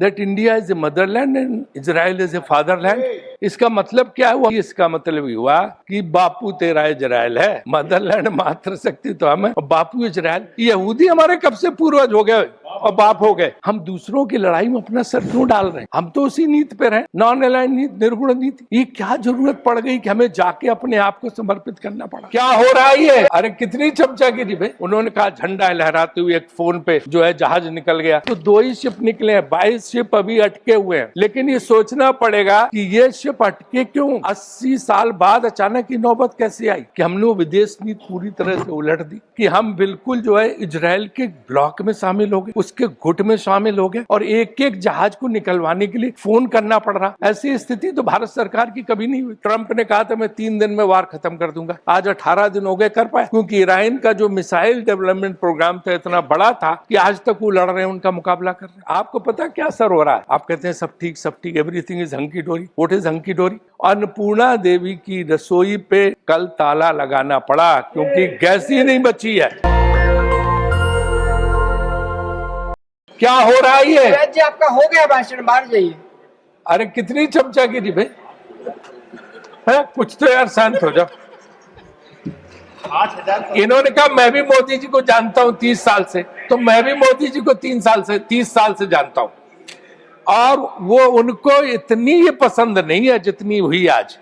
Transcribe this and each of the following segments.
that India is a motherland and Israel is a fatherland. इसका मतलब क्या हुआ? इसका मतलब हुआ कि बापू तेरा इजराइल है, मदरलैंड मातृशक्ति तो हम है और बापू इजराइल। यहूदी हमारे कब से पूर्वज हो गए और बाप हो गए। हम दूसरों की लड़ाई में अपना सर क्यों डाल रहे हैं? हम तो उसी नीति पे रहे, नॉन अलाइंड नीति, निर्गुण नीति। ये क्या जरूरत पड़ गई कि हमें जाके अपने आप को समर्पित करना पड़ा? क्या हो रहा है ये? अरे कितनी चमचागिरी भाई। उन्होंने कहा झंडा लहराते हुए एक फोन पे जो है जहाज निकल गया, तो 2 ही शिप निकले हैं, 22 शिप अभी अटके हुए हैं। लेकिन ये सोचना पड़ेगा कि ये शिप अटके क्यों? 80 साल बाद अचानक ये नौबत कैसे आई कि हमने वो विदेश नीति पूरी तरह से उलट दी, कि हम बिल्कुल जो है इजराइल के ब्लॉक में शामिल हो गए, उसके गुट में शामिल हो गए और एक एक जहाज को निकलवाने के लिए फोन करना पड़ रहा। ऐसी स्थिति तो भारत सरकार की कभी नहीं हुई। ट्रंप ने कहा था मैं 3 दिन में वार खत्म कर दूंगा, आज 18 दिन हो गए, कर पाए? क्योंकि ईरान का जो मिसाइल डेवलपमेंट प्रोग्राम था इतना बड़ा था कि आज तक वो लड़ रहे हैं, उनका मुकाबला कर रहे हैं। आपको पता क्या असर हो रहा है? आप कहते हैं सब ठीक सब ठीक, एवरीथिंग इज हंकी डोरी। व्हाट इज हंकी डोरी? अन्नपूर्णा देवी की रसोई पे कल ताला लगाना पड़ा क्योंकि गैस ही नहीं बची है। क्या हो रहा है ये? जी आपका हो गया भाषण, बाहर जाइए। अरे कितनी चमचागिरी भाई है, कुछ तो यार शांत हो जाओ। इन्होंने कहा मैं भी मोदी जी को जानता हूं 30 साल से, तो मैं भी मोदी जी को 30 साल से जानता हूं और वो उनको इतनी ये पसंद नहीं है जितनी हुई आज।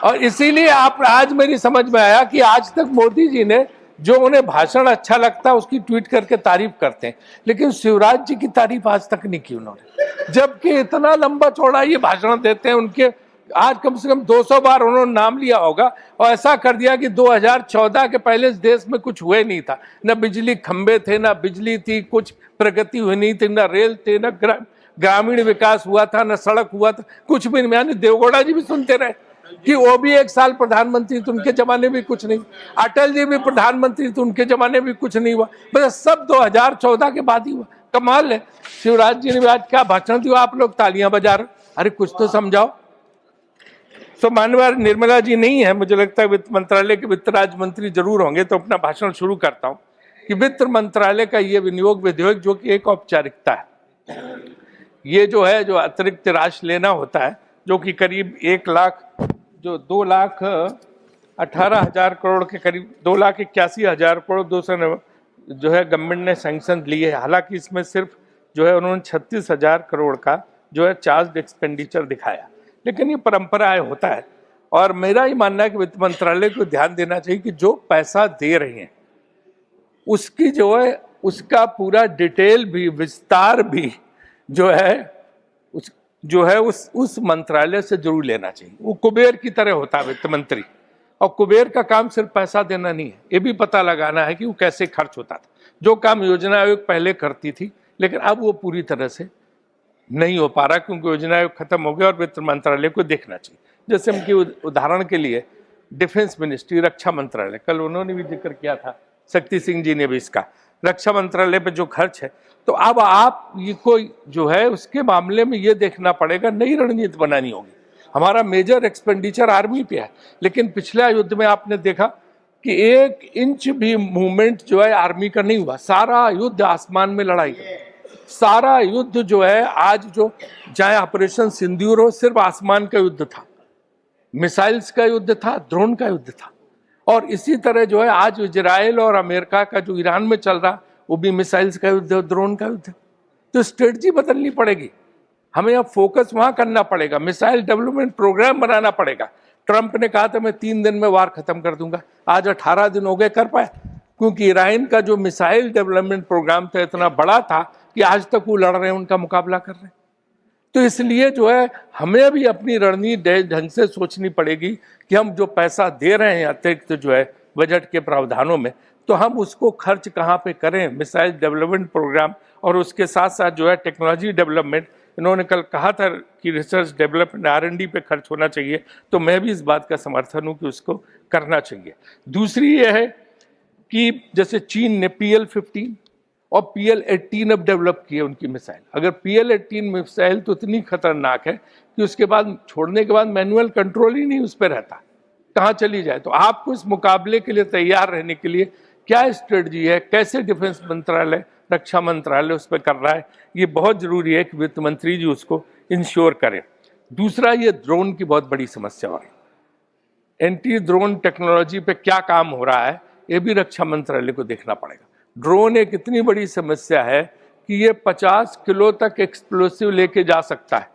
और इसीलिए आप आज मेरी समझ में आया कि आज तक मोदी जी ने जो उन्हें भाषण अच्छा लगता है उसकी ट्वीट करके तारीफ करते हैं, लेकिन शिवराज जी की तारीफ आज तक नहीं की उन्होंने, जबकि इतना लंबा चौड़ा ये भाषण देते हैं। उनके आज कम से कम 200 बार उन्होंने नाम लिया होगा और ऐसा कर दिया कि 2014 के पहले इस देश में कुछ हुए नहीं था, न बिजली खंबे थे, न बिजली थी, कुछ प्रगति हुई नहीं थी, न रेल थे, न ग्रामीण विकास हुआ था, न सड़क हुआ था, कुछ भी नहीं। यानी देवगौड़ा जी भी सुनते रहे कि वो भी 1 साल प्रधानमंत्री तो उनके जमाने में कुछ नहीं, अटल जी भी प्रधानमंत्री तो उनके जमाने में कुछ नहीं हुआ, बस सब 2014 के बाद ही हुआ। कमाल है। शिवराज जी ने भी आज क्या भाषण दिया, आप लोग तालियां बजा रहे। अरे कुछ तो समझाओ। तो माननीय निर्मला जी नहीं है, मुझे लगता है वित्त मंत्रालय के वित्त राज्य मंत्री जरूर होंगे, तो अपना भाषण शुरू करता हूँ कि वित्त मंत्रालय का ये विनियोग विधेयक जो कि एक औपचारिकता है, ये जो है जो अतिरिक्त राशि लेना होता है, जो कि करीब 1 लाख जो 2,18,000 करोड़ के करीब 2,81,000 करोड़ 200 जो है गवर्नमेंट ने सैंक्शन लिए है। हालांकि इसमें सिर्फ जो है उन्होंने 36,000 करोड़ का जो है चार्ज एक्सपेंडिचर दिखाया, लेकिन ये परंपरा है, होता है। और मेरा ही मानना है कि वित्त मंत्रालय को ध्यान देना चाहिए कि जो पैसा दे रहे हैं उसकी जो है उसका पूरा डिटेल भी, विस्तार भी जो है उस मंत्रालय से जरूर लेना चाहिए। वो कुबेर की तरह होता है वित्त मंत्री, और कुबेर का काम सिर्फ पैसा देना नहीं है, ये भी पता लगाना है कि वो कैसे खर्च होता था। जो काम योजना आयोग पहले करती थी, लेकिन अब वो पूरी तरह से नहीं हो पा रहा क्योंकि योजना आयोग खत्म हो गया और वित्त मंत्रालय को देखना चाहिए। जैसे उनकी उदाहरण के लिए डिफेंस मिनिस्ट्री, रक्षा मंत्रालय, कल उन्होंने भी जिक्र किया था, शक्ति सिंह जी ने भी इसका, रक्षा मंत्रालय पे जो खर्च है, तो अब आप ये कोई जो है उसके मामले में ये देखना पड़ेगा, नई रणनीति बनानी होगी। हमारा मेजर एक्सपेंडिचर आर्मी पे है, लेकिन पिछले युद्ध में आपने देखा कि 1 इंच भी मूवमेंट जो है आर्मी का नहीं हुआ, सारा युद्ध आसमान में लड़ाई कर, सारा युद्ध जो है आज जो चाहे ऑपरेशन सिंदूर हो, सिर्फ आसमान का युद्ध था, मिसाइल्स का युद्ध था, ड्रोन का युद्ध था। और इसी तरह जो है आज इजराइल और अमेरिका का जो ईरान में चल रहा, वो भी मिसाइल्स का युद्ध है, ड्रोन का युद्ध है। तो स्ट्रेटजी बदलनी पड़ेगी, हमें अब फोकस वहां करना पड़ेगा, मिसाइल डेवलपमेंट प्रोग्राम बनाना पड़ेगा। ट्रंप ने कहा था मैं 3 दिन में वार खत्म कर दूंगा, आज 18 दिन हो गए, कर पाए? क्योंकि ईरान का जो मिसाइल डेवलपमेंट प्रोग्राम था इतना बड़ा था कि आज तक वो लड़ रहे हैं, उनका मुकाबला कर रहे हैं। तो इसलिए जो है हमें भी अपनी रणनीति ढंग से सोचनी पड़ेगी कि हम जो पैसा दे रहे हैं अतिरिक्त जो है बजट के प्रावधानों में, तो हम उसको खर्च कहाँ पे करें, मिसाइल डेवलपमेंट प्रोग्राम और उसके साथ साथ जो है टेक्नोलॉजी डेवलपमेंट। इन्होंने कल कहा था कि रिसर्च डेवलपमेंट R&D पे खर्च होना चाहिए, तो मैं भी इस बात का समर्थन हूँ कि उसको करना चाहिए। दूसरी ये है कि जैसे चीन ने PL-15 और PL-18 अब डेवलप किए उनकी मिसाइल। अगर PL-18 मिसाइल तो इतनी खतरनाक है कि उसके बाद छोड़ने के बाद मैनुअल कंट्रोल ही नहीं उस पर रहता, कहाँ चली जाए। तो आपको इस मुकाबले के लिए तैयार रहने के लिए क्या स्ट्रेटजी है, कैसे डिफेंस मंत्रालय रक्षा मंत्रालय उस पर कर रहा है। ये बहुत जरूरी है कि वित्त मंत्री जी उसको इंश्योर करें। दूसरा, ये ड्रोन की बहुत बड़ी समस्या हो रही है। एंटी ड्रोन टेक्नोलॉजी पे क्या काम हो रहा है, ये भी रक्षा मंत्रालय को देखना पड़ेगा। ड्रोन एक इतनी बड़ी समस्या है कि ये 50 किलो तक एक्सप्लोसिव लेके जा सकता है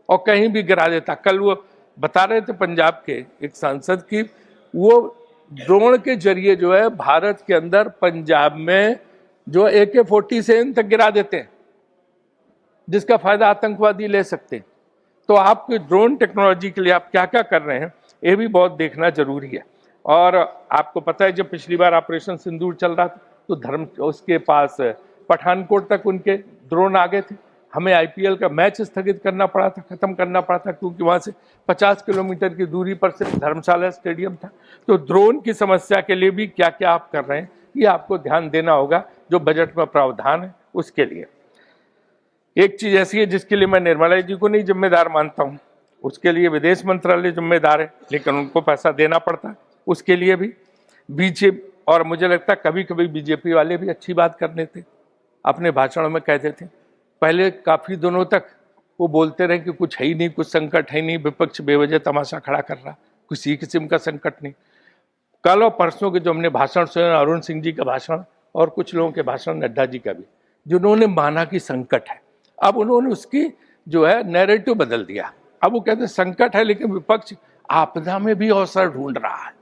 और कहीं भी गिरा देता। कल वो बता रहे थे पंजाब के एक सांसद की, वो ड्रोन के जरिए जो है भारत के अंदर पंजाब में जो AK-47 तक गिरा देते हैं, जिसका फायदा आतंकवादी ले सकते हैं। तो आपके ड्रोन टेक्नोलॉजी के लिए आप क्या क्या कर रहे हैं, ये भी बहुत देखना जरूरी है। और आपको पता है, जब पिछली बार ऑपरेशन सिंदूर चल रहा था तो उसके पास पठानकोट तक उनके ड्रोन आ गए थे। हमें IPL का मैच स्थगित करना पड़ा था, खत्म करना पड़ा था, क्योंकि वहां से 50 किलोमीटर की दूरी पर सिर्फ धर्मशाला स्टेडियम था। तो ड्रोन की समस्या के लिए भी क्या क्या आप कर रहे हैं, ये आपको ध्यान देना होगा, जो बजट में प्रावधान है उसके लिए। एक चीज ऐसी है जिसके लिए मैं निर्मला जी को नहीं जिम्मेदार मानता हूं, उसके लिए विदेश मंत्रालय जिम्मेदार है, लेकिन उनको पैसा देना पड़ता है उसके लिए भी। बीजेपी, और मुझे लगता है कभी कभी बीजेपी वाले भी अच्छी बात करने थे, अपने भाषणों में कहते थे। पहले काफी दिनों तक वो बोलते रहे कि कुछ है ही नहीं, कुछ संकट है ही नहीं, विपक्ष बेवजह तमाशा खड़ा कर रहा, किसी किस्म का संकट नहीं। कल और परसों के जो हमने भाषण सुने, अरुण सिंह जी का भाषण और कुछ लोगों के भाषण, नड्डा जी का भी, जिन्होंने माना कि संकट है, अब उन्होंने उसकी जो है नैरेटिव बदल दिया। अब वो कहते हैं संकट है, लेकिन विपक्ष आपदा में भी अवसर ढूंढ रहा है।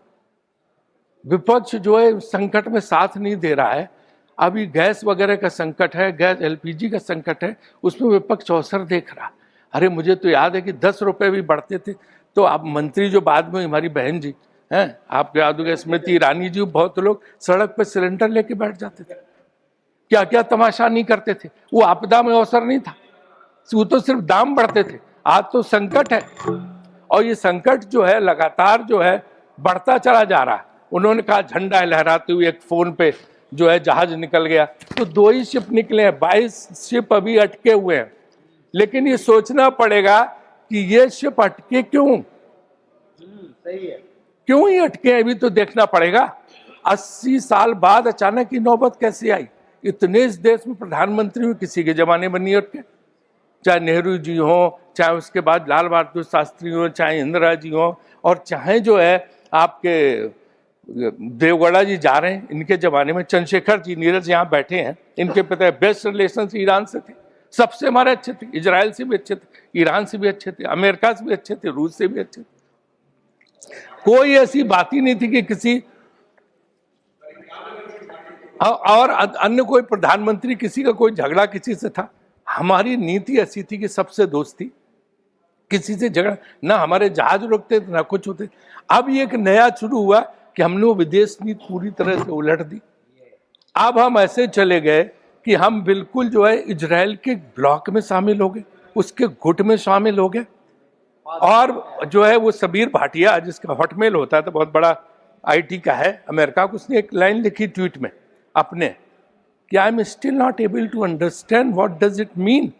विपक्ष जो है संकट में साथ नहीं दे रहा है। अभी गैस वगैरह का संकट है, गैस LPG का संकट है, उसमें विपक्ष अवसर देख रहा। अरे मुझे तो याद है कि 10 रुपए भी बढ़ते थे तो आप मंत्री जो बाद में हमारी बहन जी हैं, आपको याद होगा स्मृति ईरानी जी, बहुत लोग सड़क पर सिलेंडर लेके बैठ जाते थे, क्या क्या तमाशा नहीं करते थे। वो आपदा में अवसर नहीं था, वो तो सिर्फ दाम बढ़ते थे। आज तो संकट है, और ये संकट जो है लगातार जो है बढ़ता चला जा रहा है। उन्होंने कहा झंडा लहराते हुए एक फोन पे जो है जहाज निकल गया, तो 2 ही शिप निकले हैं, 22 शिप अभी अटके हुए हैं। लेकिन ये सोचना पड़ेगा कि ये शिप अटके क्यों, सही है, क्यों ही अटके, अभी तो देखना पड़ेगा। 80 साल बाद अचानक ही नौबत कैसे आई। इतने इस देश में प्रधानमंत्री हुए, किसी के जमाने में नहीं अटके, चाहे नेहरू जी हो, चाहे उसके बाद लाल बहादुर शास्त्री हो, चाहे इंदिरा जी हो, और चाहे जो है आपके देवगौड़ा जी जा रहे हैं, इनके जमाने में चंद्रशेखर जी, नीरज यहाँ बैठे हैं, इनके पिता बेस्ट रिलेशन ईरान से थे, सबसे हमारे अच्छे थे, इजराइल से भी अच्छे थे, ईरान से भी अच्छे थे, अमेरिका से भी अच्छे थे, रूस से भी अच्छे थे। कोई ऐसी बात ही नहीं थी कि किसी और अन्य कोई प्रधानमंत्री, किसी का कोई झगड़ा किसी से था। हमारी नीति ऐसी थी कि सबसे दोस्ती, किसी से झगड़ा ना, हमारे जहाज रुकते थे ना कुछ होते। अब ये एक नया शुरू हुआ कि हमने वो विदेश नीति पूरी तरह से उलट दी। अब हम ऐसे चले गए कि हम बिल्कुल जो है इजराइल के ब्लॉक में शामिल हो गए, उसके गुट में शामिल हो गए। और जो है वो सबीर भाटिया, जिसका हॉटमेल होता है तो बहुत बड़ा IT का है अमेरिका को, उसने एक लाइन लिखी ट्वीट में अपने कि I am still not able to understand what does it mean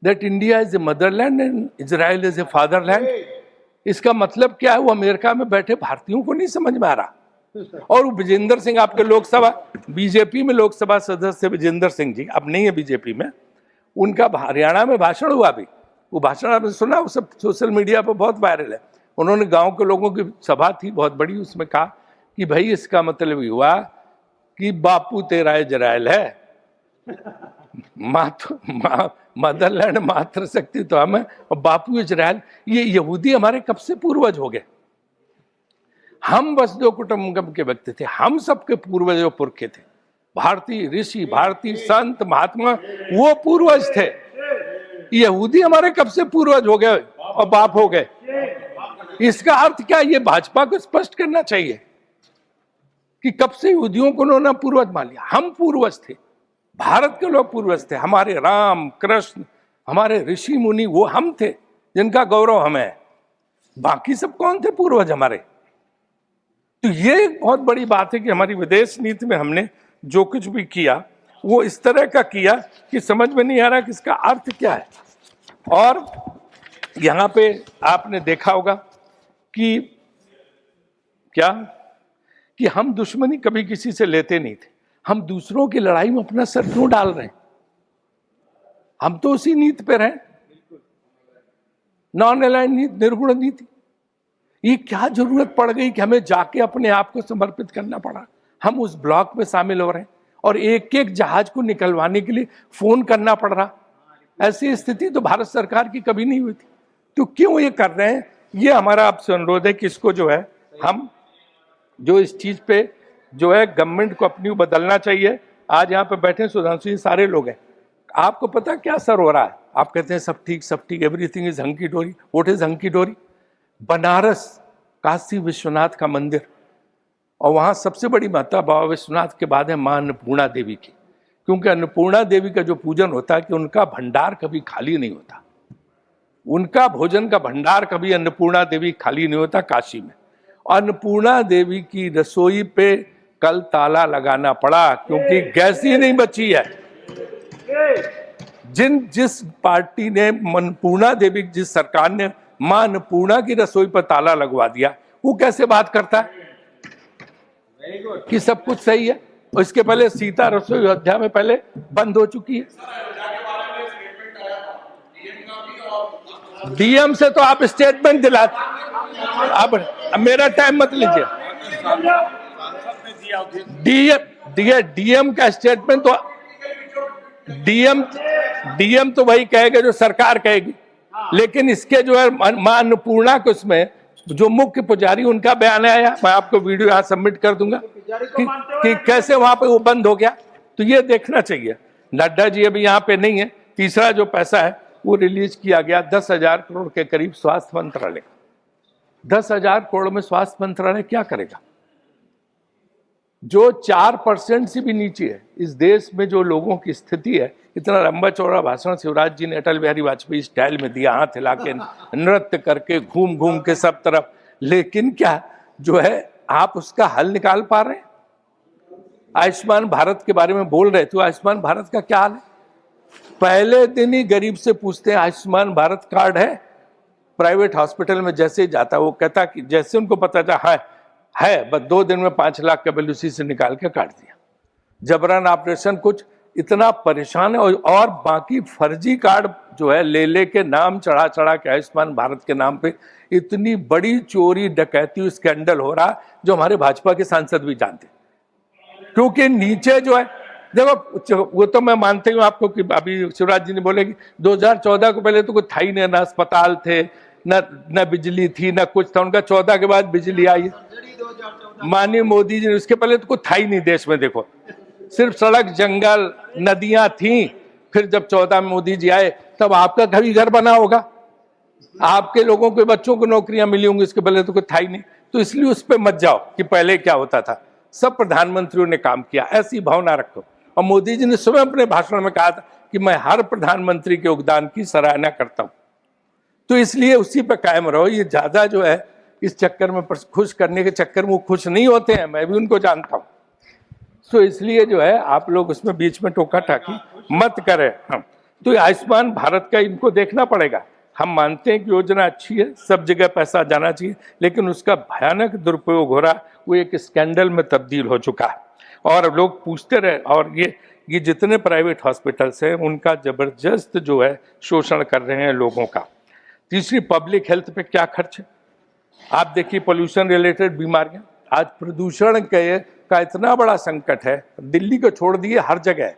that India is a motherland and Israel is a fatherland. इसका मतलब क्या है, वो अमेरिका में बैठे भारतीयों को नहीं समझ में आ रहा। और विजेंद्र सिंह, आपके लोकसभा बीजेपी में लोकसभा सदस्य विजेंद्र सिंह जी, अब नहीं है बीजेपी में, उनका हरियाणा में भाषण हुआ भी, वो भाषण आपने सुना, वो सब सोशल मीडिया पर बहुत वायरल है। उन्होंने गांव के लोगों की सभा थी बहुत बड़ी, उसमें कहा कि भाई इसका मतलब ये हुआ कि बापू तेरा इजराइल है, मदरलैंड मातृशक्ति तो हमें, और बापू इजराइल। ये यहूदी हमारे कब से पूर्वज हो गए। हम वसुधैव कुटुंबकम के व्यक्ति थे, हम सबके पूर्वज और पुरखे थे। भारतीय ऋषि, भारतीय संत महात्मा वो पूर्वज थे। यहूदी हमारे कब से पूर्वज हो गए और बाप हो गए। इसका अर्थ क्या, ये भाजपा को स्पष्ट करना चाहिए कि कब से यहूदियों को उन्होंने पूर्वज मान लिया। हम पूर्वज थे, भारत के लोग पूर्वज थे, हमारे राम कृष्ण, हमारे ऋषि मुनि, वो हम थे जिनका गौरव हमें है। बाकी सब कौन थे पूर्वज हमारे। तो ये एक बहुत बड़ी बात है कि हमारी विदेश नीति में हमने जो कुछ भी किया वो इस तरह का किया कि समझ में नहीं आ रहा कि इसका अर्थ क्या है। और यहाँ पे आपने देखा होगा कि क्या, कि हम दुश्मनी कभी किसी से लेते नहीं थे। हम दूसरों की लड़ाई में अपना सर क्यों डाल रहे हैं? हम तो उसी नीति पे रहे, नॉन अलाइंड नीति, निर्गुण नीति। ये क्या जरूरत पड़ गई कि हमें जाके अपने आप को समर्पित करना पड़ा? हम उस ब्लॉक में शामिल हो रहे हैं और एक एक जहाज को निकलवाने के लिए फोन करना पड़ रहा। ऐसी स्थिति तो भारत सरकार की कभी नहीं हुई थी। तो क्यों ये कर रहे हैं? ये हमारा आपसे अनुरोध है कि इसको जो है हम जो इस चीज पे जो है गवर्नमेंट को अपनी बदलना चाहिए। आज यहाँ पे बैठे सुधांशु जी सारे लोग हैं, आपको पता क्या असर हो रहा है? आप कहते हैं सब ठीक, एवरीथिंग इज हंकी डोरी। व्हाट इज हंकी डोरी? बनारस काशी विश्वनाथ का मंदिर, और वहाँ सबसे बड़ी महत्ता बाबा विश्वनाथ के बाद है माँ अन्नपूर्णा देवी की, क्योंकि अन्नपूर्णा देवी का जो पूजन होता है कि उनका भंडार कभी खाली नहीं होता, उनका भोजन का भंडार कभी अन्नपूर्णा देवी खाली नहीं होता काशी में। अन्नपूर्णा देवी की रसोई पे कल ताला लगाना पड़ा क्योंकि गैस ही नहीं बची है। जिस पार्टी ने अन्नपूर्णा देवी, जिस सरकार ने मां अन्नपूर्णा की रसोई पर ताला लगवा दिया, वो कैसे बात करता है कि सब कुछ सही है? और इसके पहले सीता रसोई अयोध्या में पहले बंद हो चुकी है। डीएम से तो आप स्टेटमेंट दिलाते, अब मेरा टाइम मत लीजिए। डीएम का स्टेटमेंट तो डीएम तो वही कहेगा जो सरकार कहेगी, लेकिन इसके जो है मां अन्नपूर्णा के उसमें जो मुख्य पुजारी उनका बयान आया, मैं आपको वीडियो यहाँ सबमिट कर दूंगा कि कैसे वहां पे वो बंद हो गया। तो ये देखना चाहिए। नड्डा जी अभी यहाँ पे नहीं है। तीसरा जो पैसा है वो रिलीज किया गया 10,000 करोड़ के करीब स्वास्थ्य मंत्रालय। 10,000 करोड़ में स्वास्थ्य मंत्रालय क्या करेगा? जो 4% से भी नीचे है इस देश में जो लोगों की स्थिति है। इतना लंबा चौड़ा भाषण शिवराज जी ने अटल बिहारी वाजपेयी स्टाइल में दिया, हाथ हिला के, नृत्य करके, घूम घूम के सब तरफ, लेकिन क्या जो है आप उसका हल निकाल पा रहे हैं? आयुष्मान भारत के बारे में बोल रहे थे, आयुष्मान भारत का क्या हाल है? पहले दिन ही गरीब से पूछते हैं आयुष्मान भारत कार्ड है? प्राइवेट हॉस्पिटल में जैसे ही जाता वो कहता कि जैसे उनको पता था है, बस 2 दिन में 5 लाख का बिल उसी से निकाल के काट दिया। जबरन ऑपरेशन, कुछ इतना परेशान है। और बाकी फर्जी कार्ड जो है ले के नाम चढ़ा के आयुष्मान भारत के नाम पे इतनी बड़ी चोरी डकैती स्कैंडल हो रहा जो हमारे भाजपा के सांसद भी जानते। क्योंकि नीचे जो है देखो, वो तो मैं मानती हूँ आपको कि अभी शिवराज जी ने बोले कि 2014 को पहले तो कुछ था ही नहीं, ना अस्पताल थे, न बिजली थी, न कुछ था। उनका 14 के बाद बिजली आई। माननीय मोदी जी ने, उसके पहले तो कुछ था ही नहीं देश में। देखो सिर्फ सड़क, जंगल, नदियां थी। फिर जब 14 में मोदी जी आए तब आपका घर बना होगा, आपके लोगों के बच्चों को नौकरियां मिली होंगी। इसके पहले तो कुछ था ही नहीं। तो इसलिए उस पर मत जाओ कि पहले क्या होता था। सब प्रधानमंत्रियों ने काम किया, ऐसी भावना रखो। और मोदी जी ने स्वयं अपने भाषण में कहा था कि मैं हर प्रधानमंत्री के योगदान की सराहना करता हूं। तो इसलिए उसी पर कायम रहो। ये ज्यादा जो है इस चक्कर में, खुश करने के चक्कर में वो खुश नहीं होते हैं, मैं भी उनको जानता हूं। तो इसलिए जो है आप लोग उसमें बीच में टोका टाकी मत करें। हम तो आयुष्मान भारत का इनको देखना पड़ेगा। हम मानते हैं कि योजना अच्छी है, सब जगह पैसा जाना चाहिए, लेकिन उसका भयानक दुरुपयोग हो रहा, वो एक स्कैंडल में तब्दील हो चुका है। और लोग पूछते रहे, और ये जितने प्राइवेट हॉस्पिटल्स हैं उनका जबरदस्त जो है शोषण कर रहे हैं लोगों का। तीसरी, पब्लिक हेल्थ पे क्या खर्च है? आप देखिए, पोल्यूशन रिलेटेड बीमारियां, आज प्रदूषण का इतना बड़ा संकट है, दिल्ली को छोड़ दिए हर जगह,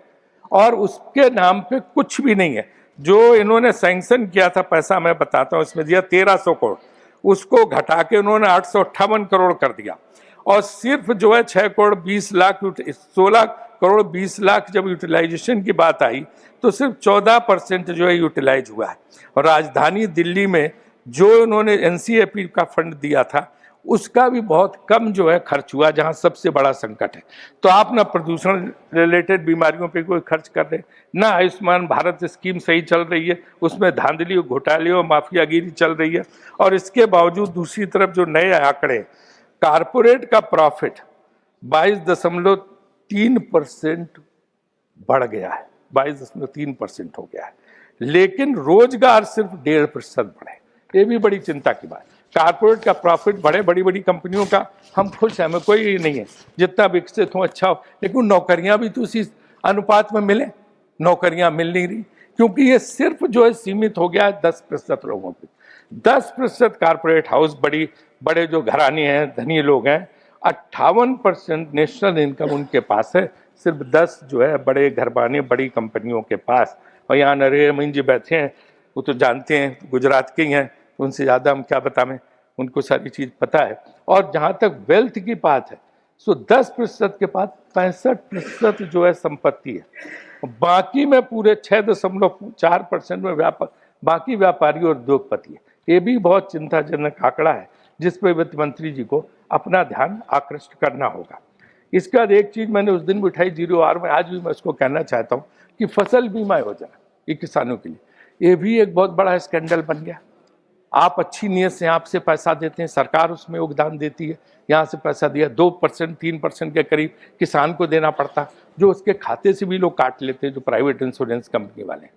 और उसके नाम पे कुछ भी नहीं है। जो इन्होंने सैंक्शन किया था पैसा, मैं बताता हूँ, इसमें दिया 1300 करोड़, उसको घटा के उन्होंने 858 करोड़ कर दिया। और सिर्फ जो है 6 करोड़ 20 लाख, 16 करोड़ 20 लाख जब यूटिलाइजेशन की बात आई तो सिर्फ 14% जो है यूटिलाइज हुआ है। और राजधानी दिल्ली में जो उन्होंने एनसीएपी का फंड दिया था उसका भी बहुत कम जो है खर्च हुआ, जहां सबसे बड़ा संकट है। तो आप ना प्रदूषण रिलेटेड बीमारियों पे कोई खर्च कर रहे, ना आयुष्मान भारत स्कीम सही चल रही है, उसमें धांधली, घोटाले और माफियागिरी चल रही है। और इसके बावजूद दूसरी तरफ जो नए आंकड़े, कारपोरेट का प्रॉफिट 22.3% बढ़ गया है, 22.3% हो गया है, लेकिन रोजगार सिर्फ 1.5% बढ़े। ये भी बड़ी चिंता की बात। कारपोरेट का प्रॉफिट बढ़े, बड़ी बड़ी कंपनियों का, हम खुश हैं, हमें कोई ये नहीं है, जितना विकसित हो अच्छा हो, लेकिन नौकरियां भी तो उसी अनुपात में मिले। नौकरियां मिल नहीं रही, क्योंकि ये सिर्फ जो है सीमित हो गया है 10% लोगों पे। 10% कारपोरेट हाउस, बड़े जो घराने हैं, धनी लोग हैं, 58% नेशनल इनकम उनके पास है, सिर्फ 10 जो है बड़े घरबाने, बड़ी कंपनियों के पास। और यहाँ नरेंद्र मोदी जी बैठे हैं, वो तो जानते हैं, गुजरात के ही हैं, उनसे ज़्यादा हम क्या बताएं, उनको सारी चीज़ पता है। और जहाँ तक वेल्थ की बात है, सो 10% के पास 65% जो है संपत्ति है, बाकी में पूरे 6.4% में बाकी व्यापारी और उद्योगपति है। ये भी बहुत चिंताजनक आंकड़ा है, जिस पर वित्त मंत्री जी को अपना ध्यान आकृष्ट करना होगा। इसके बाद एक चीज मैंने उस दिन भी उठाई 0R में, आज भी मैं उसको कहना चाहता हूँ कि फसल बीमा योजना ये किसानों के लिए, ये भी एक बहुत बड़ा स्कैंडल बन गया। आप अच्छी नीयत से आपसे पैसा देते हैं, सरकार उसमें योगदान देती है, यहाँ से पैसा दिया 2% 3% के करीब किसान को देना पड़ता, जो उसके खाते से भी लोग काट लेते हैं, जो प्राइवेट इंश्योरेंस कंपनी वाले,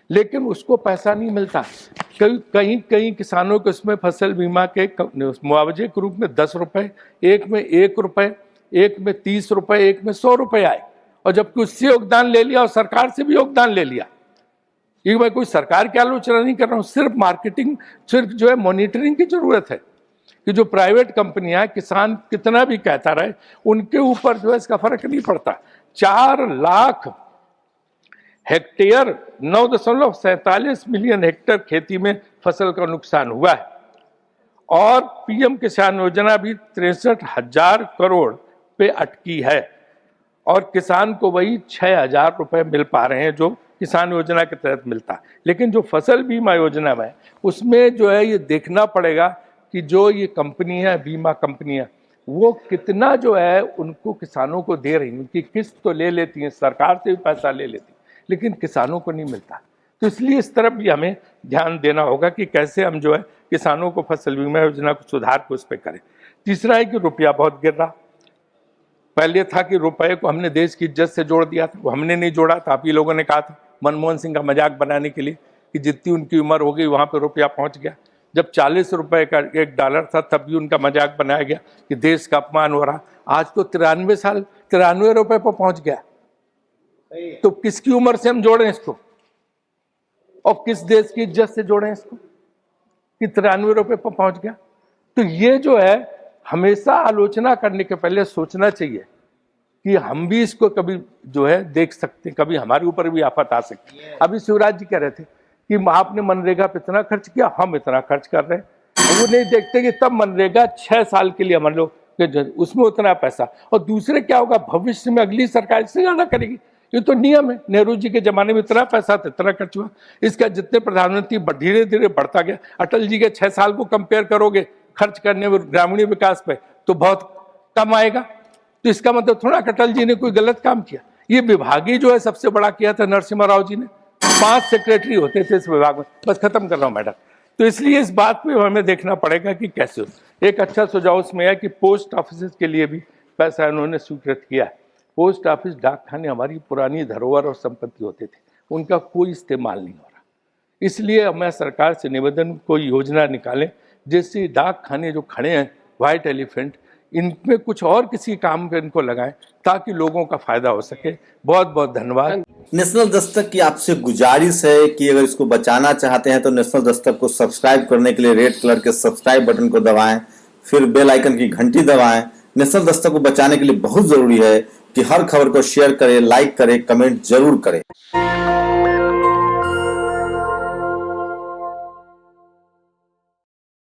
लेकिन उसको पैसा नहीं मिलता। कहीं किसानों को उसमें फसल बीमा के मुआवजे के रूप में 10 रुपए, एक में 1 रुपए, एक में 30 रुपए, एक में 100 रुपए आए, और जबकि उससे योगदान ले लिया और सरकार से भी योगदान ले लिया। ये मैं कोई सरकार की आलोचना नहीं कर रहा हूँ, सिर्फ मार्केटिंग, सिर्फ जो है मॉनिटरिंग की जरूरत है कि जो प्राइवेट कंपनियां, किसान कितना भी कहता रहे, उनके ऊपर जो है इसका फर्क नहीं पड़ता। 4 लाख हेक्टेयर, 9.47 मिलियन हेक्टेयर खेती में फसल का नुकसान हुआ है, और पीएम किसान योजना भी 63,000 करोड़ पे अटकी है, और किसान को वही 6,000 रुपए मिल पा रहे हैं जो किसान योजना के तहत मिलता है। लेकिन जो फसल बीमा योजना में, उसमें जो है ये देखना पड़ेगा कि जो ये कंपनी है, बीमा कंपनियां, वो कितना जो है उनको किसानों को दे रही हैं। उनकी किस्त तो ले लेती हैं, सरकार से भी पैसा ले लेती, लेकिन किसानों को नहीं मिलता। तो इसलिए इस तरफ भी हमें ध्यान देना होगा कि कैसे हम जो है किसानों को फसल बीमा योजना को सुधार को उस पर करें। तीसरा है कि रुपया बहुत गिर रहा। पहले था कि रुपए को हमने देश की इज्जत से जोड़ दिया था, वो हमने नहीं जोड़ा था, आप ही लोगों ने कहा था मनमोहन सिंह का मजाक बनाने के लिए कि जितनी उनकी उम्र हो गई वहां पे रुपया पहुंच गया। जब 40 रुपए का $1 था तब भी उनका मजाक बनाया गया कि देश का अपमान हो रहा। आज तो 93 रुपए पर पहुंच गया। तो किसकी उम्र से हम जोड़ें इसको, और किस देश की इज्जत से जोड़ें इसको कि 93 रुपए पर पहुंच गया। तो ये जो है हमेशा आलोचना करने के पहले सोचना चाहिए कि हम भी इसको कभी जो है देख सकते हैं, कभी हमारे ऊपर भी आफत आ सकती है। अभी शिवराज जी कह रहे थे कि आपने मनरेगा पे इतना खर्च किया, हम इतना खर्च कर रहे हैं। वो नहीं देखते कि तब मनरेगा 6 साल के लिए मान लो उसमें उतना पैसा, और दूसरे क्या होगा भविष्य में अगली सरकार इससे ज्यादा करेगी। ये तो नियम है, नेहरू जी के जमाने में इतना पैसा था, इतना खर्च हुआ। इसका जितने प्रधानमंत्री धीरे धीरे बढ़ता गया। अटल जी के 6 साल को कंपेयर करोगे खर्च करने में ग्रामीण विकास पे तो बहुत कम आएगा। तो इसका मतलब थोड़ा अटल जी ने कोई गलत काम किया। ये विभाग ही जो है सबसे बड़ा किया था नरसिम्हा राव जी ने, 5 सेक्रेटरी होते थे इस विभाग में। बस खत्म कर रहा हूँ मैडम। तो इसलिए इस बात पे हमें देखना पड़ेगा कि कैसे हो। एक अच्छा सुझाव उसमें है कि पोस्ट ऑफिस के लिए भी पैसा इन्होंने स्वीकृत किया है। पोस्ट ऑफिस, डाकखाने हमारी पुरानी धरोहर और संपत्ति होते थे, उनका कोई इस्तेमाल नहीं हो रहा। इसलिए मैं सरकार से निवेदन, कोई योजना निकालें जिससे डाक खाने जो खड़े हैं व्हाइट एलिफेंट, इनमें कुछ और किसी काम पे इनको लगाएं ताकि लोगों का फायदा हो सके। बहुत बहुत धन्यवाद। नेशनल दस्तक की आपसे गुजारिश है कि अगर इसको बचाना चाहते हैं तो नेशनल दस्तक को सब्सक्राइब करने के लिए रेड कलर के सब्सक्राइब बटन को दबाएं, फिर बेल आइकन की घंटी दबाएं। नेशनल दस्तक को बचाने के लिए बहुत जरूरी है कि हर खबर को शेयर करें, लाइक करें, कमेंट जरूर करें।